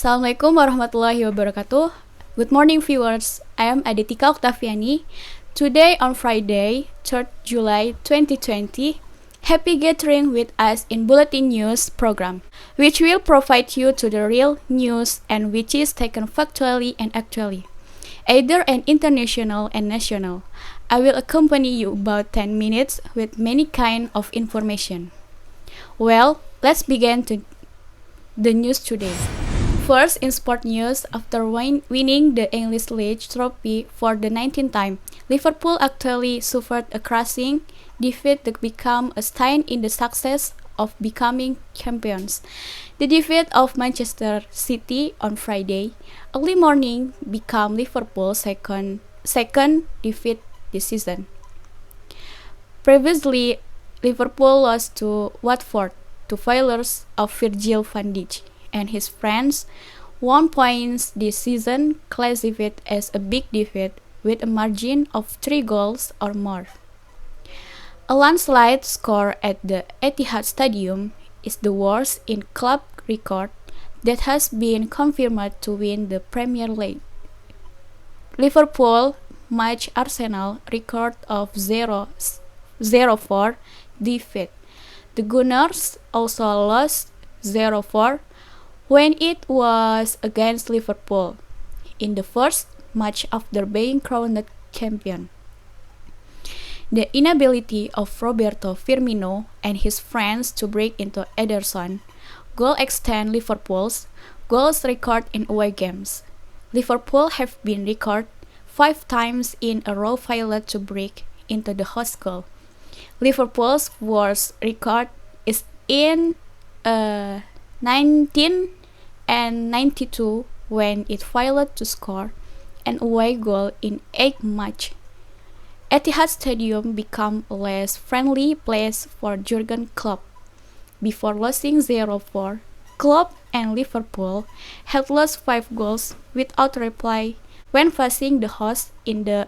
Assalamualaikum warahmatullahi wabarakatuh. Good morning viewers, I am Aditika Octaviani. Today on Friday, 3rd July 2020, happy gathering with us in Bulletin News program, which will provide you to the real news and which is taken factually and actually, either an international and national. I will accompany you about 10 minutes with many kind of information. Well, let's begin to the news today. First, in sport news, after winning the English League trophy for the 19th time, Liverpool actually suffered a crushing defeat to become a stain in the success of becoming champions. The defeat of Manchester City on Friday early morning became Liverpool's second defeat this season. Previously, Liverpool lost to Watford to failures of Virgil van Dijk and his friends. 1 point this season classified as a big defeat with a margin of 3 goals or more. A landslide score at the Etihad Stadium is the worst in club record that has been confirmed to win the Premier League. Liverpool matched Arsenal record of 0-4 defeat. The Gunners also lost 0-4 when it was against Liverpool in the first match after being crowned champion. The inability of Roberto Firmino and his friends to break into Ederson goal extend Liverpool's goals record in away games. Liverpool have been record 5 times in a row failed to break into the host goal. Liverpool's worst record is in 1992 when it failed to score an away goal in 8 matches. Etihad Stadium became a less friendly place for Jurgen Klopp. Before losing 0-4, Klopp and Liverpool had lost 5 goals without reply when facing the hosts in the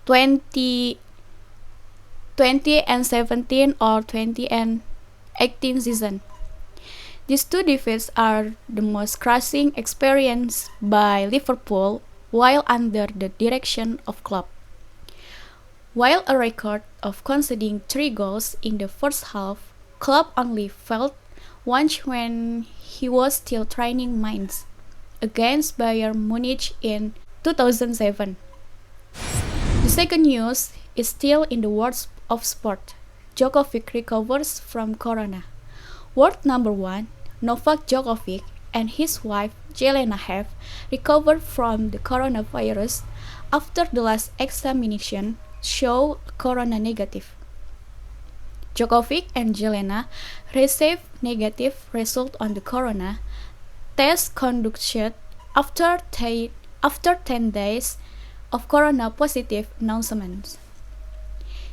2017 or 2018 season. These 2 defeats are the most crushing experience by Liverpool while under the direction of Klopp. While a record of conceding 3 goals in the first half, Klopp only felt once when he was still training Mainz against Bayern Munich in 2007. The second news is still in the world of sport. Djokovic recovers from corona. World number 1, Novak Djokovic and his wife Jelena have recovered from the coronavirus after the last examination showed corona negative. Djokovic and Jelena received negative result on the corona test conducted after 10 days of corona positive announcements.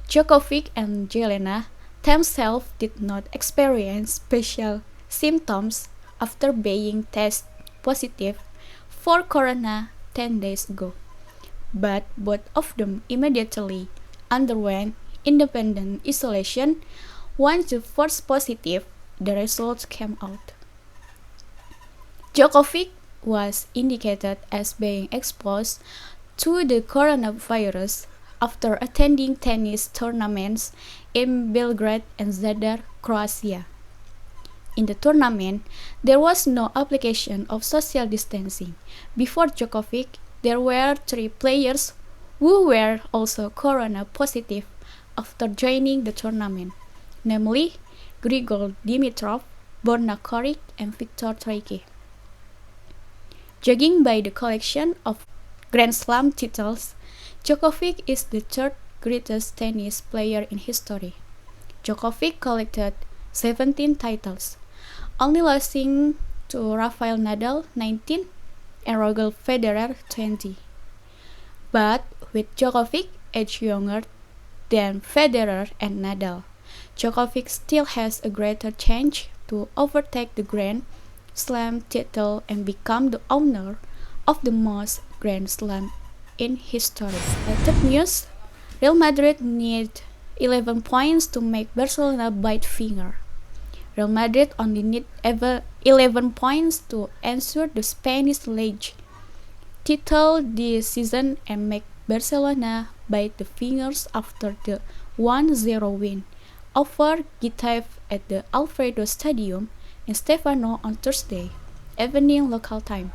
Djokovic and Jelena themselves did not experience special symptoms after being tested positive for corona 10 days ago, but both of them immediately underwent independent isolation once the first positive the results came out. Djokovic was indicated as being exposed to the coronavirus after attending tennis tournaments in Belgrade and Zadar, Croatia. In the tournament, there was no application of social distancing. Before Djokovic, there were 3 players who were also corona positive after joining the tournament, namely Grigor Dimitrov, Borna Coric, and Victor Troicki. Judging by the collection of Grand Slam titles, Djokovic is the 3rd greatest tennis player in history. Djokovic collected 17 titles, only losing to Rafael Nadal 19 and Roger Federer 20. But with Djokovic age younger than Federer and Nadal, Djokovic still has a greater chance to overtake the Grand Slam title and become the owner of the most Grand Slam in history. Third news, Real Madrid need 11 points to make Barcelona bite finger. Real Madrid only need 11 points to ensure the Spanish league title this season and make Barcelona bite the fingers after the 1-0 win over Getafe at the Alfredo Stadium in Stefano on Thursday evening local time.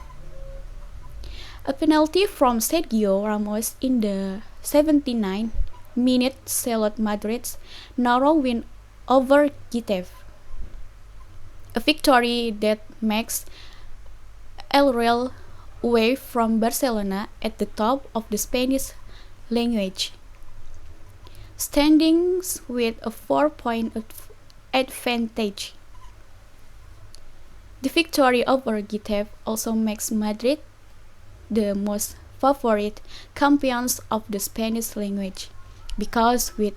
A penalty from Sergio Ramos in the 79th minute sealed Madrid's narrow win over Getafe, a victory that makes El Real away from Barcelona at the top of the Spanish language standings with a 4-point advantage. The victory over Getafe also makes Madrid the most favorite champions of the Spanish language, because with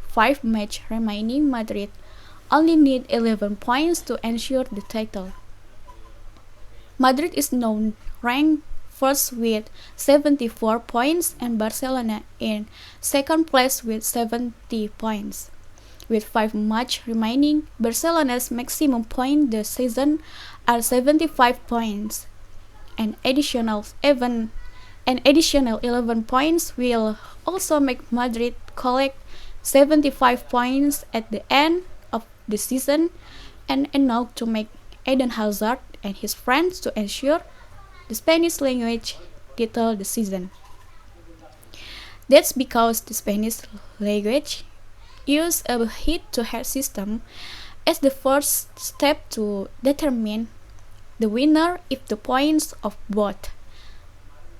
5 matches remaining, Madrid only need 11 points to ensure the title. Madrid is now ranked first with 74 points and Barcelona in second place with 70 points. With 5 matches remaining, Barcelona's maximum point this season are 75 points. An additional 11 points will also make Madrid collect 75 points at the end of the season and enough to make Eden Hazard and his friends to ensure the Spanish language title this season. That's because the Spanish language uses a head-to-head system as the first step to determine the winner if the points of both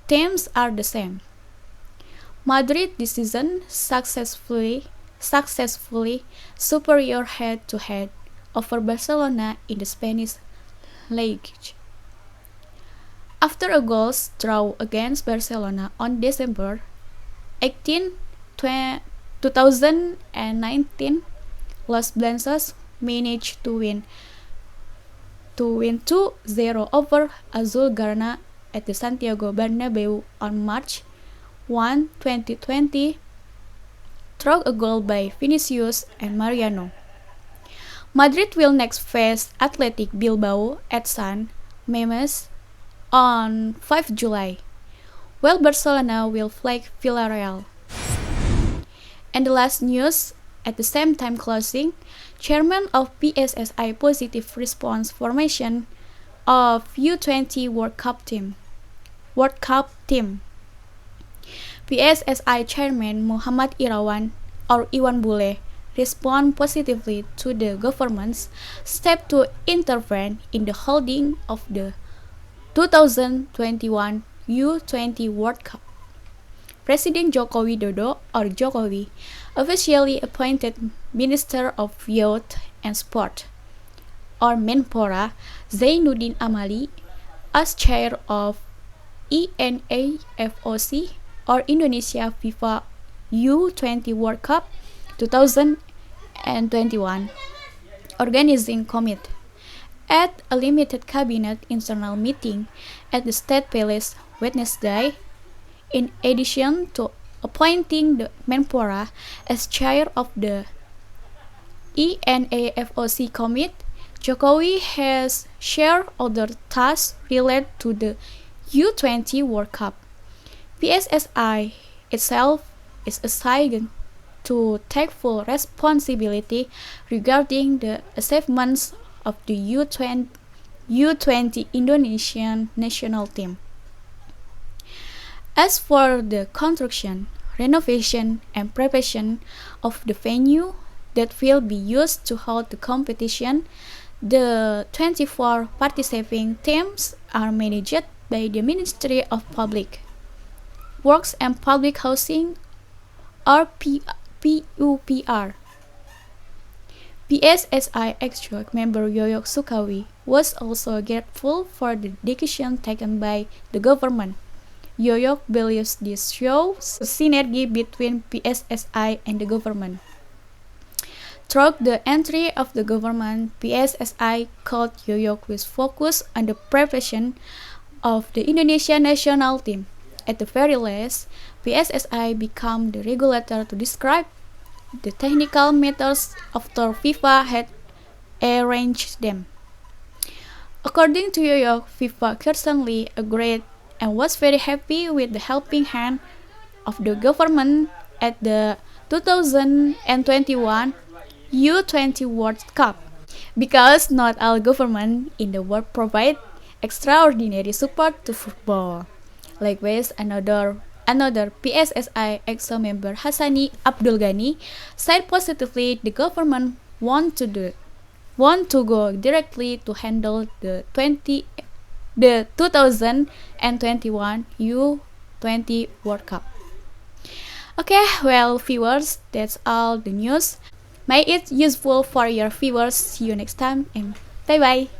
teams are the same. Madrid this season successfully superior head-to-head over Barcelona in the Spanish league. After a goals draw against Barcelona on December 18, 2019, Los Blancos managed to win 2-0 over Azulgrana at the Santiago Bernabeu on March 1, 2020, through a goal by Vinicius and Mariano. Madrid will next face Athletic Bilbao at San Mamés on 5 July, while Barcelona will play Villarreal. And the last news, at the same time closing, chairman of PSSI positive response formation of U20 World Cup team. PSSI chairman Muhammad Irawan or Iwan Bule respond positively to the government's step to intervene in the holding of the 2021 U20 World Cup. President Joko Widodo or Jokowi officially appointed Minister of Youth and Sport or Menpora Zainuddin Amali as chair of ENAFOC or Indonesia FIFA U20 World Cup 2021 organizing committee at a limited cabinet internal meeting at the State Palace Wednesday. In addition to appointing the Menpora as chair of the ENAFOC committee, Jokowi has shared other tasks related to the U20 World Cup. PSSI itself is assigned to take full responsibility regarding the achievements of the U20 Indonesian national team. As for the construction, renovation, and preparation of the venue that will be used to hold the competition, the 24 participating teams are managed by the Ministry of Public Works and Public Housing or PUPR. PSSI ex-JOC member Yoyok Sukawi was also grateful for the decision taken by the government. Yoyok believes this shows a synergy between PSSI and the government. Through the entry of the government, PSSI called Yoyok with focus on the preparation of the Indonesian national team. At the very least, PSSI became the regulator to describe the technical matters after FIFA had arrange them. According to Yoyo, FIFA certainly agreed and was very happy with the helping hand of the government at the 2021 U20 World Cup, because not all governments in the world provide extraordinary support to football. Likewise, another PSSI EXO member Hassani Abdul Ghani said positively the government want to go directly to handle the 2021 U20 World Cup. Okay, well viewers, that's all the news. May it useful for your viewers. See you next time and bye bye.